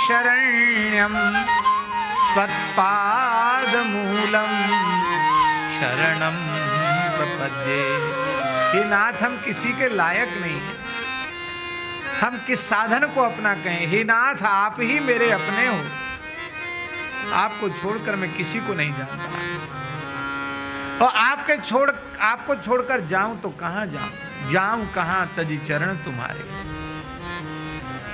शरण्यं त्वत्पादमूलं शरणं प्रपद्ये। हे नाथ, हम किसी के लायक नहीं हैं, हम किस साधन को अपना कहें। हे नाथ, आप ही मेरे अपने हो, आपको छोड़कर मैं किसी को नहीं जानता, और आपको छोड़कर जाऊं तो कहां जाऊं, जाऊं कहां तजी चरण तुम्हारे।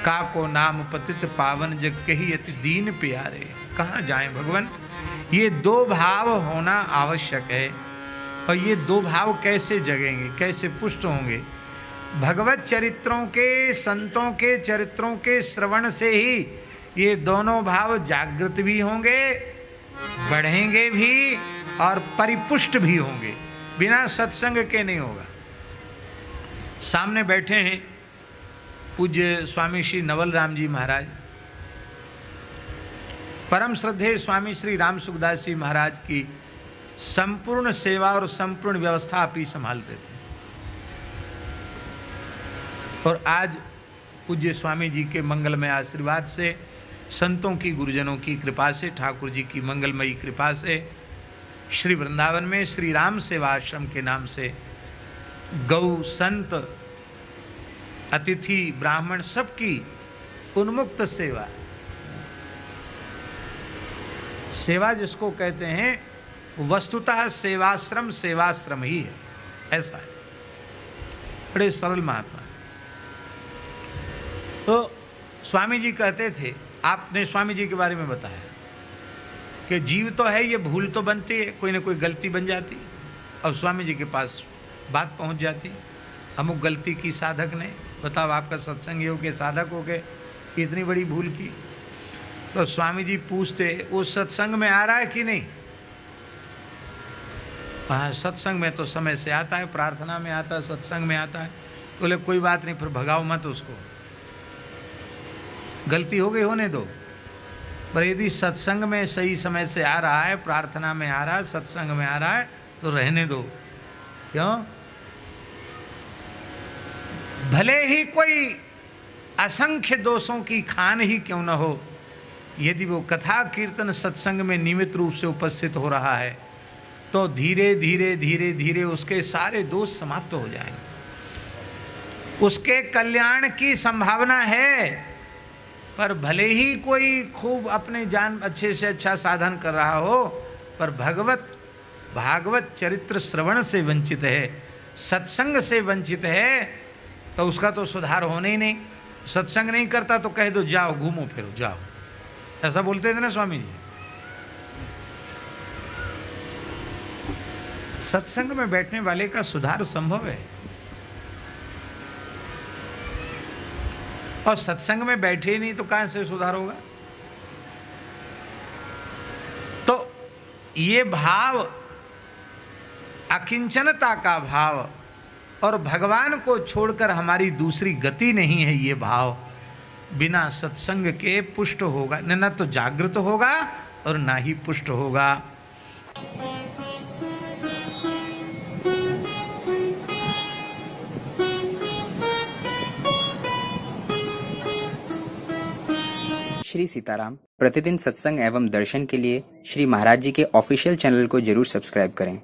काको नाम पतित पावन जग कही अति दीन प्यारे। कहां जाएं भगवान, ये दो भाव होना आवश्यक है। और ये दो भाव कैसे जगेंगे, कैसे पुष्ट होंगे? भगवत चरित्रों के, संतों के चरित्रों के श्रवण से ही ये दोनों भाव जागृत भी होंगे, बढ़ेंगे भी और परिपुष्ट भी होंगे। बिना सत्संग के नहीं होगा। सामने बैठे हैं पूज्य स्वामी श्री नवल राम जी महाराज, परम श्रद्धेय स्वामी श्री राम सुखदास जी महाराज की संपूर्ण सेवा और संपूर्ण व्यवस्था आप ही संभालते थे। और आज पूज्य स्वामी जी के मंगलमय आशीर्वाद से, संतों की, गुरुजनों की कृपा से, ठाकुर जी की मंगलमयी कृपा से श्री वृंदावन में श्री राम सेवा आश्रम के नाम से गौ, संत, अतिथि, ब्राह्मण सबकी उन्मुक्त सेवा। सेवा जिसको कहते हैं वस्तुतः सेवाश्रम ही है, ऐसा है। बड़े सरल महात्मा। तो स्वामी जी कहते थे, आपने स्वामी जी के बारे में बताया कि जीव तो है, ये भूल तो बनती है, कोई ना कोई गलती बन जाती, और स्वामी जी के पास बात पहुंच जाती। अमुक गलती की साधक ने, बताओ आपका सत्संग योग के साधक हो गए, इतनी बड़ी भूल की। तो स्वामी जी पूछते, वो सत्संग में आ रहा है कि नहीं? हाँ, सत्संग में तो समय से आता है, प्रार्थना में आता है, सत्संग में आता है। बोले कोई बात नहीं, फिर भगाओ मत उसको, गलती हो गई होने दो। पर यदि सत्संग में सही समय से आ रहा है, प्रार्थना में आ रहा है, सत्संग में आ रहा है, तो रहने दो। क्यों? भले ही कोई असंख्य दोषों की खान ही क्यों न हो, यदि वो कथा कीर्तन सत्संग में नियमित रूप से उपस्थित हो रहा है, तो धीरे धीरे धीरे धीरे उसके सारे दोष समाप्त हो जाएंगे। उसके कल्याण की संभावना है। पर भले ही कोई खूब अपने जान अच्छे से अच्छा साधन कर रहा हो, पर भागवत चरित्र श्रवण से वंचित है, सत्संग से वंचित है, तो उसका तो सुधार होने ही नहीं। सत्संग नहीं करता तो कह दो जाओ घूमो फिरो जाओ, ऐसा बोलते थे ना स्वामी जी। सत्संग में बैठने वाले का सुधार संभव है, और सत्संग में बैठे ही नहीं तो कहां से सुधार होगा? तो ये भाव, अकिंचनता का भाव, और भगवान को छोड़कर हमारी दूसरी गति नहीं है, ये भाव बिना सत्संग के पुष्ट होगा न तो जागृत होगा और ना ही पुष्ट होगा। श्री सीताराम प्रतिदिन सत्संग एवं दर्शन के लिए श्री महाराज जी के ऑफिशियल चैनल को जरूर सब्सक्राइब करें।